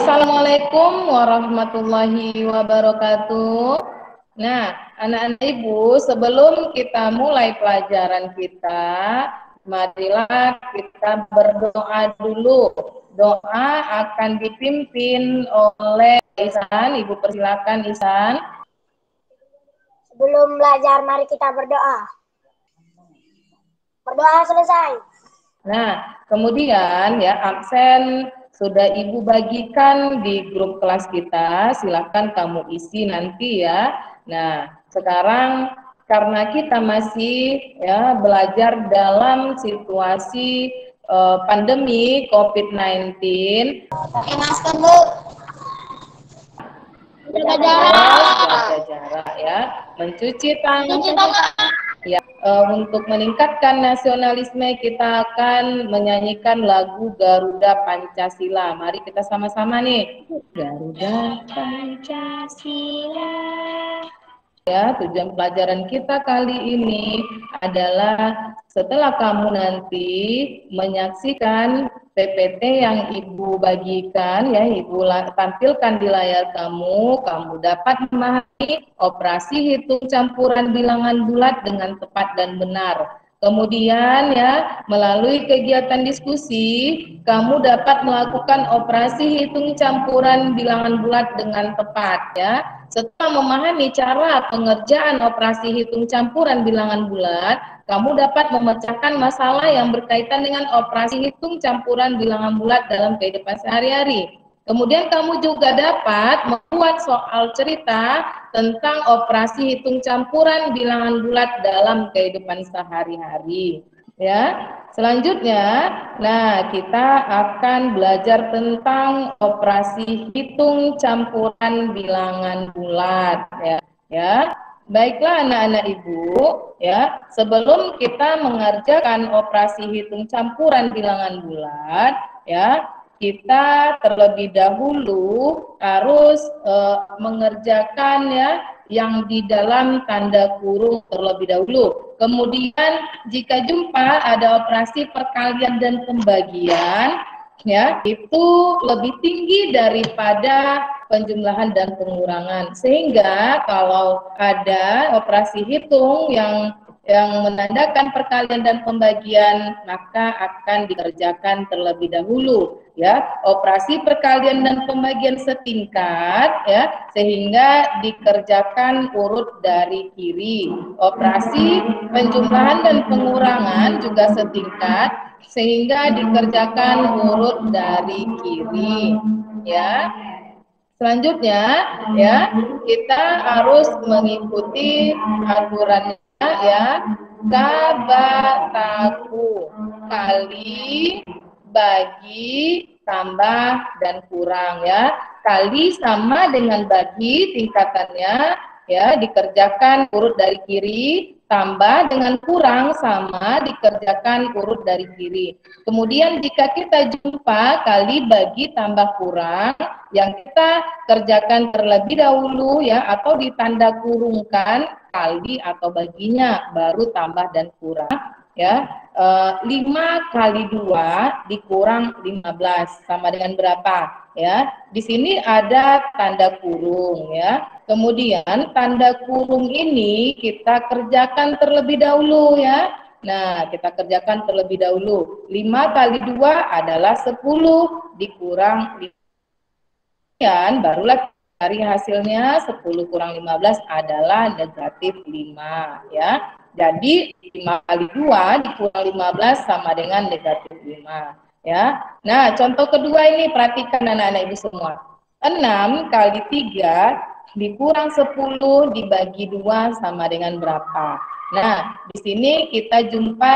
Assalamualaikum warahmatullahi wabarakatuh. Nah, anak-anak ibu, sebelum kita mulai pelajaran kita, marilah kita berdoa dulu. Doa akan dipimpin oleh Ihsan. Ibu persilakan Ihsan. Sebelum belajar, mari kita berdoa. Berdoa selesai. Nah, kemudian ya absen sudah Ibu bagikan di grup kelas kita, silakan kamu isi nanti ya. Nah, sekarang karena kita masih ya belajar dalam situasi pandemi COVID-19, pakai masker, Bu. Jaga jarak ya, mencuci tangan. Ya, untuk meningkatkan nasionalisme kita akan menyanyikan lagu Garuda Pancasila. Mari kita sama-sama nih. Garuda Pancasila. Ya, tujuan pelajaran kita kali ini adalah setelah kamu nanti menyaksikan PPT yang Ibu bagikan, ya Ibu tampilkan di layar kamu dapat memahami operasi hitung campuran bilangan bulat dengan tepat dan benar. Kemudian ya, melalui kegiatan diskusi, kamu dapat melakukan operasi hitung campuran bilangan bulat dengan tepat ya. Setelah memahami cara pengerjaan operasi hitung campuran bilangan bulat, kamu dapat memecahkan masalah yang berkaitan dengan operasi hitung campuran bilangan bulat dalam kehidupan sehari-hari. Kemudian kamu juga dapat membuat soal cerita tentang operasi hitung campuran bilangan bulat dalam kehidupan sehari-hari. Ya, selanjutnya, nah kita akan belajar tentang operasi hitung campuran bilangan bulat. Ya, baiklah anak-anak ibu, ya sebelum kita mengerjakan operasi hitung campuran bilangan bulat, ya kita terlebih dahulu harus mengerjakan ya yang di dalam tanda kurung terlebih dahulu. Kemudian jika jumpa ada operasi perkalian dan pembagian, ya itu lebih tinggi daripada penjumlahan dan pengurangan. Sehingga kalau ada operasi hitung yang menandakan perkalian dan pembagian, maka akan dikerjakan terlebih dahulu ya operasi perkalian dan pembagian setingkat ya sehingga dikerjakan urut dari kiri. Operasi penjumlahan dan pengurangan juga setingkat sehingga dikerjakan urut dari kiri ya. Selanjutnya ya kita harus mengikuti aturannya ya, kabataku kali bagi tambah dan kurang ya. Kali sama dengan bagi tingkatannya ya dikerjakan urut dari kiri, tambah dengan kurang sama dikerjakan urut dari kiri. Kemudian jika kita jumpa kali bagi tambah kurang, yang kita kerjakan terlebih dahulu ya atau ditanda kurungkan kali atau baginya baru tambah dan kurang ya. 5 kali 2 dikurang 15 sama dengan berapa ya. Di sini ada tanda kurung ya. Kemudian tanda kurung ini kita kerjakan terlebih dahulu ya. Nah, kita kerjakan terlebih dahulu. 5 kali 2 adalah 10 dikurang 5. Kemudian barulah dari hasilnya 10 kurang 15 adalah negatif 5 ya. Jadi 5 kali 2 dikurang 15 sama dengan negatif 5 ya. Nah, contoh kedua ini perhatikan anak-anak ibu semua. 6 kali 3 dikurang 10 dibagi 2 sama dengan berapa? Nah, di sini kita jumpa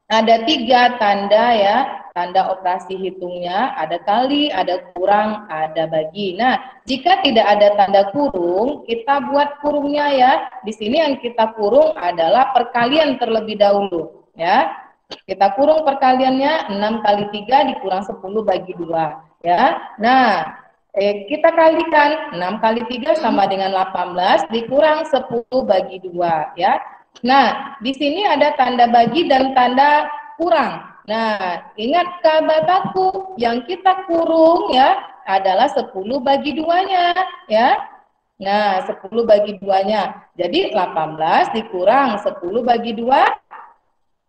ada 3 tanda ya, tanda operasi hitungnya, ada kali, ada kurang, ada bagi. Nah, jika tidak ada tanda kurung, kita buat kurungnya ya. Di sini yang kita kurung adalah perkalian terlebih dahulu ya. Kita kurung perkaliannya 6 kali 3 dikurang 10 bagi 2 ya. Nah, kita kalikan 6 kali 3 sama dengan 18 dikurang 10 bagi 2 ya. Nah, di sini ada tanda bagi dan tanda kurang. Nah, ingat kabataku yang kita kurung ya adalah 10 bagi 2-nya, ya. Nah, 10 bagi 2-nya. Jadi 18 dikurang 10 bagi 2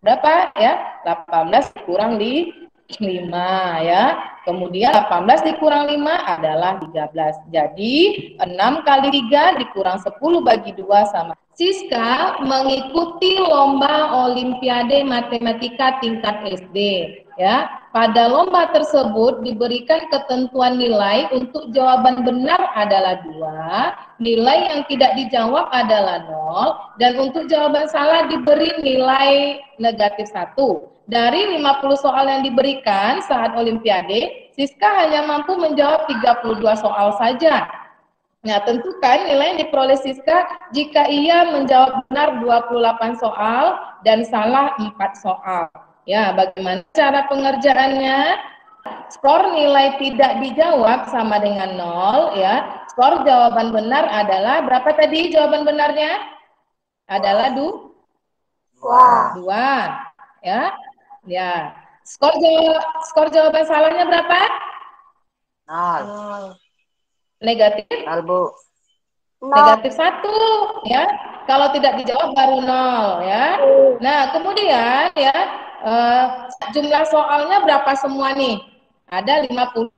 berapa ya? 18 dikurang 5 ya. Kemudian 18 dikurang 5 adalah 13. Jadi 6 kali 3 dikurang 10 bagi 2 sama. Siska mengikuti lomba Olimpiade Matematika tingkat SD ya. Pada lomba tersebut diberikan ketentuan nilai untuk jawaban benar adalah 2, nilai yang tidak dijawab adalah 0, dan untuk jawaban salah diberi nilai negatif 1. Dari 50 soal yang diberikan saat Olimpiade, Siska hanya mampu menjawab 32 soal saja. Nah, tentukan nilai yang diperoleh Siska jika ia menjawab benar 28 soal dan salah 4 soal. Ya, bagaimana cara pengerjaannya? Skor nilai tidak dijawab sama dengan 0 ya. Skor jawaban benar adalah berapa tadi jawaban benarnya? Adalah 2 ya. Ya. Skor jawaban salahnya berapa? 0. Negatif? 0, Bu. Negatif 1 ya. Kalau tidak dijawab baru 0 ya. Nah, kemudian ya jumlah soalnya berapa semua nih? Ada 50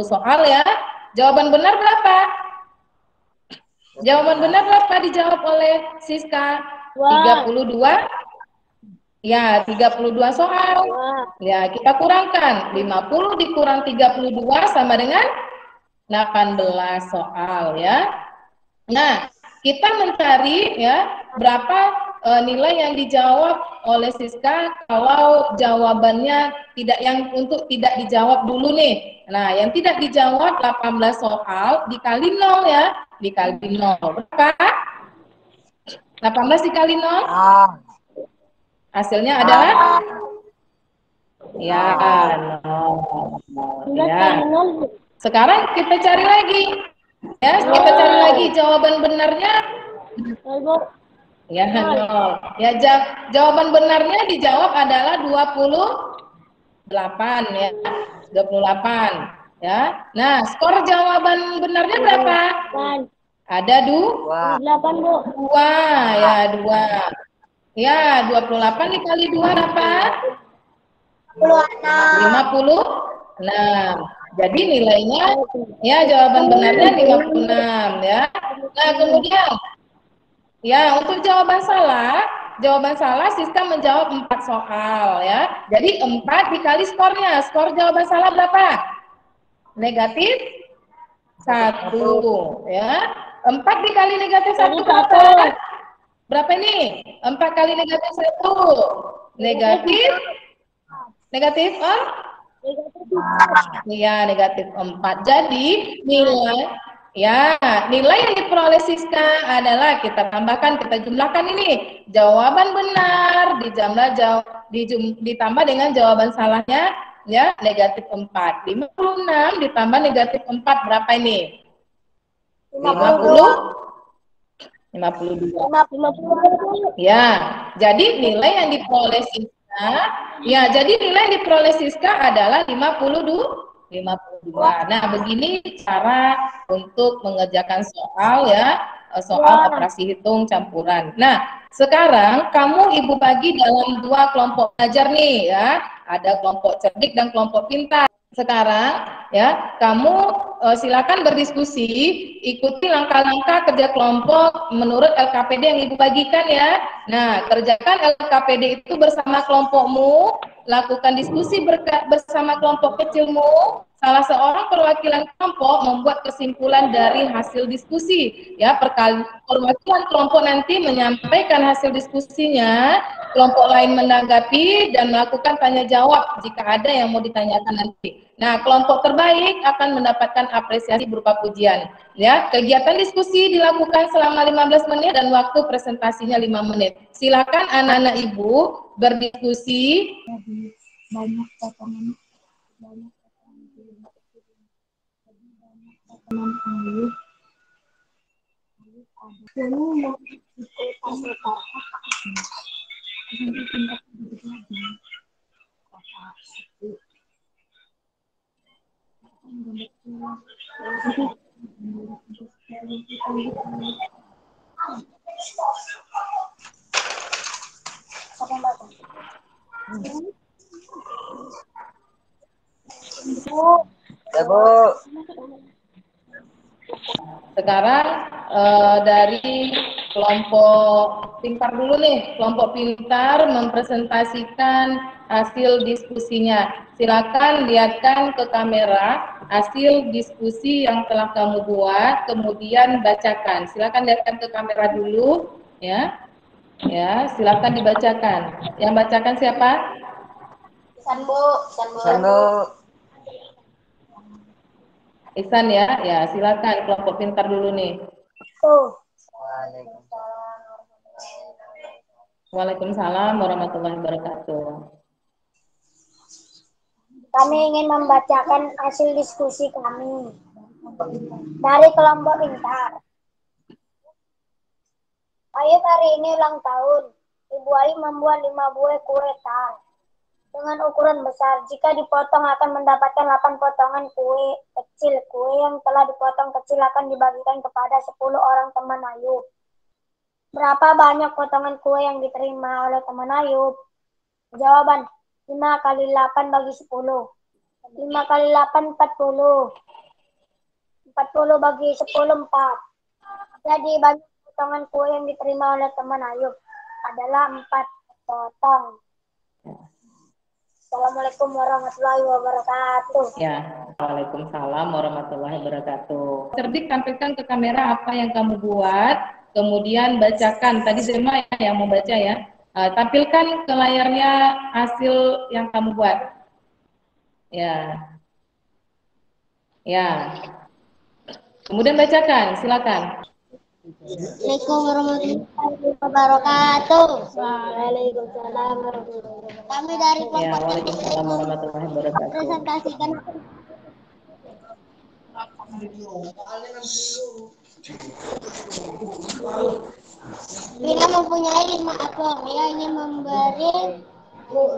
soal ya. Jawaban benar berapa? Jawaban benar berapa dijawab oleh Siska? 32. Ya, 32 soal. Ya, kita kurangkan. 50 dikurang 32 sama dengan 18 soal ya. Nah, kita mencari ya berapa nilai yang dijawab oleh Siska kalau jawabannya untuk tidak dijawab dulu nih. Nah, yang tidak dijawab 18 soal dikali 0 ya. Dikali 0. Berapa? 18 dikali 0? Hasilnya adalah ya 0. Ya. Sekarang kita cari lagi. Ya, kita cari lagi jawaban benarnya. Ya, 0. Ya, jawaban benarnya dijawab adalah 28 ya. 28 ya. Nah, skor jawaban benarnya berapa? Ada 2 ya, 2. Ya, 28 dikali 2 berapa? 56. Jadi nilainya ya jawaban benarnya 56 ya. Nah, kemudian ya untuk jawaban salah Siska menjawab 4 soal ya. Jadi 4 dikali skornya. Skor jawaban salah berapa? Negatif 1 ya. 4 dikali negatif 1 berapa? Berapa ini? 4 kali negatif 1. Negatif iya, negatif 4. Jadi nilai yang diperoleh Siska adalah kita tambahkan, kita jumlahkan ini. Jawaban benar ditambah dengan jawaban salahnya ya negatif 4. 56 ditambah negatif 4 berapa ini? 52. Ya, jadi nilai yang diperoleh Siska adalah 52. Nah, begini cara untuk mengerjakan soal ya, soal operasi hitung campuran. Nah, sekarang kamu Ibu bagi dalam 2 kelompok belajar nih ya. Ada kelompok cerdik dan kelompok pintar. Sekarang ya, kamu silakan berdiskusi, ikuti langkah-langkah kerja kelompok menurut LKPD yang Ibu bagikan ya. Nah, kerjakan LKPD itu bersama kelompokmu, lakukan diskusi bersama kelompok kecilmu. Salah seorang perwakilan kelompok membuat kesimpulan dari hasil diskusi. Ya, perwakilan kelompok nanti menyampaikan hasil diskusinya, kelompok lain menanggapi dan melakukan tanya jawab jika ada yang mau ditanyakan nanti. Nah, kelompok terbaik akan mendapatkan apresiasi berupa pujian. Ya, kegiatan diskusi dilakukan selama 15 menit dan waktu presentasinya 5 menit. Silakan anak-anak Ibu berdiskusi. Banyak potongan Ya, Bu. Sekarang dari kelompok pintar dulu nih, kelompok pintar mempresentasikan hasil diskusinya. Silakan lihatkan ke kamera hasil diskusi yang telah kamu buat, kemudian bacakan. Silakan lihatkan ke kamera dulu, ya. Ya, silakan dibacakan. Yang bacakan siapa? San Bu. Ihsan ya. Ya, silakan kelompok pintar dulu nih. Waalaikumsalam warahmatullahi wabarakatuh. Kami ingin membacakan hasil diskusi kami dari kelompok pintar. Ayub hari ini ulang tahun. Ibu Ayub membuat 5 buah kue tart dengan ukuran besar. Jika dipotong akan mendapatkan 8 potongan kue kecil. Kue yang telah dipotong kecil akan dibagikan kepada 10 orang teman Ayub. Berapa banyak potongan kue yang diterima oleh teman Ayub? Jawaban, 5 kali 8 bagi 10. 5 kali 8, 40. 40 bagi 10, 4. Jadi banyak potongan kue yang diterima oleh teman Ayub adalah 4 potong. Assalamualaikum warahmatullahi wabarakatuh. Ya, waalaikumsalam warahmatullahi wabarakatuh. Cerdik, tampilkan ke kamera apa yang kamu buat, kemudian bacakan. Tadi Zema yang mau baca ya. Tampilkan ke layarnya hasil yang kamu buat. Ya, ya. Kemudian bacakan, silakan. Assalamualaikum warahmatullahi wabarakatuh. Waalaikumsalam warahmatullahi wabarakatuh. Kami dari Ya, kelompok waalaikumsalam warahmatullahi wabarakatuh. presentasikan Bila mempunyai 5 akun, ia ingin memberi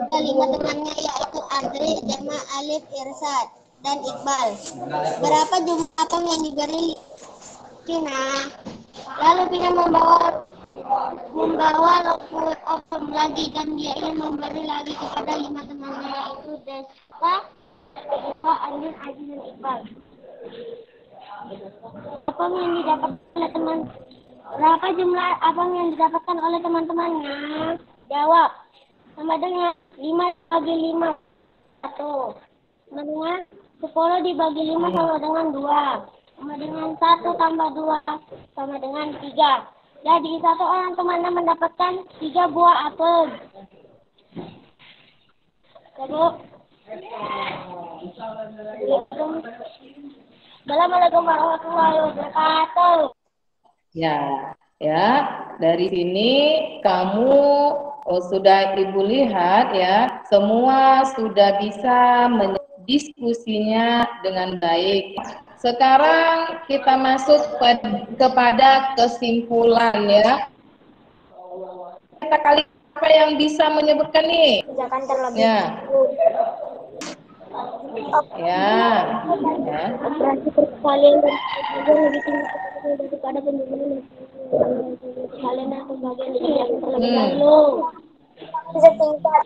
ke 5 temannya yaitu Andri, Jema, Alif, Irsad, dan Iqbal. Berapa jumlah akun yang diberi Pina? Lalu Pina membawa kue oven lagi dan dia ingin memberi lagi kepada 5 temannya yaitu Desta, Andri, Aji, dan Iqbal. Apa yang didapatkan oleh teman? Berapa jumlah abang yang didapatkan oleh teman-temannya? Jawab. Sama dengan 5 bagi 5. 1. Sama dengan 10 dibagi 5 sama dengan 2. Sama dengan 1 tambah 2 sama dengan 3. Jadi satu orang temannya mendapatkan 3 buah apel. Bu. Assalamualaikum warahmatullahi wabarakatuh. Ya, dari sini kamu sudah Ibu lihat ya, semua sudah bisa diskusinya dengan baik. Sekarang kita masuk kepada kesimpulan ya. Kita kali apa yang bisa menyebutkan nih? Kerjakan terlebih Ya. Ya. Operasi perkalian dan pembagian lebih tinggi daripada pembagian perkalian dan pembagian terlebih dahulu. Setingkat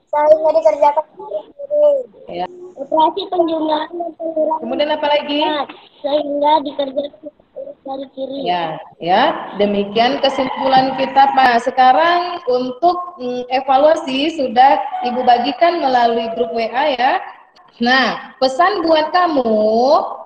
sehingga dikerjakan sendiri. Ya. Operasi penjumlahan dan pengurangan. Kemudian apa lagi? Sehingga dikerjakan dari kiri. Ya, demikian kesimpulan kita Pak. Sekarang untuk evaluasi sudah Ibu bagikan melalui grup WA ya. Nah, pesan buat kamu,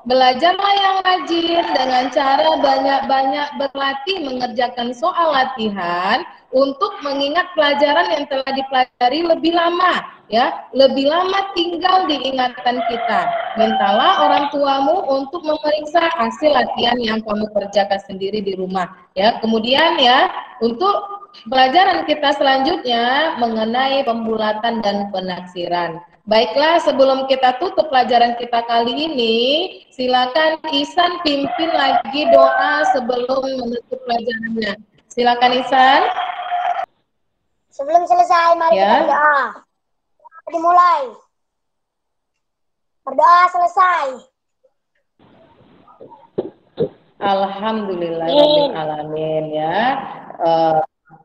belajarlah yang rajin dengan cara banyak-banyak berlatih mengerjakan soal latihan untuk mengingat pelajaran yang telah dipelajari lebih lama, ya, lebih lama tinggal di ingatan kita. Mintalah orang tuamu untuk memeriksa hasil latihan yang kamu kerjakan sendiri di rumah, ya. Kemudian ya, untuk pelajaran kita selanjutnya mengenai pembulatan dan penaksiran. Baiklah, sebelum kita tutup pelajaran kita kali ini, silakan Ihsan pimpin lagi doa sebelum menutup pelajarannya. Silakan Ihsan. Sebelum selesai, mari kita berdoa. Dimulai. Berdoa selesai. Alhamdulillahirabbil alamin ya.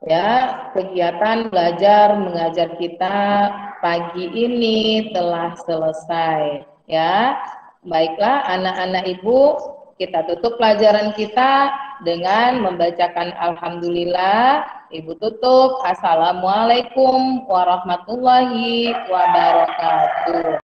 Ya, kegiatan belajar mengajar kita pagi ini telah selesai ya. Baiklah anak-anak Ibu, kita tutup pelajaran kita dengan membacakan alhamdulillah. Ibu tutup. Assalamualaikum warahmatullahi wabarakatuh.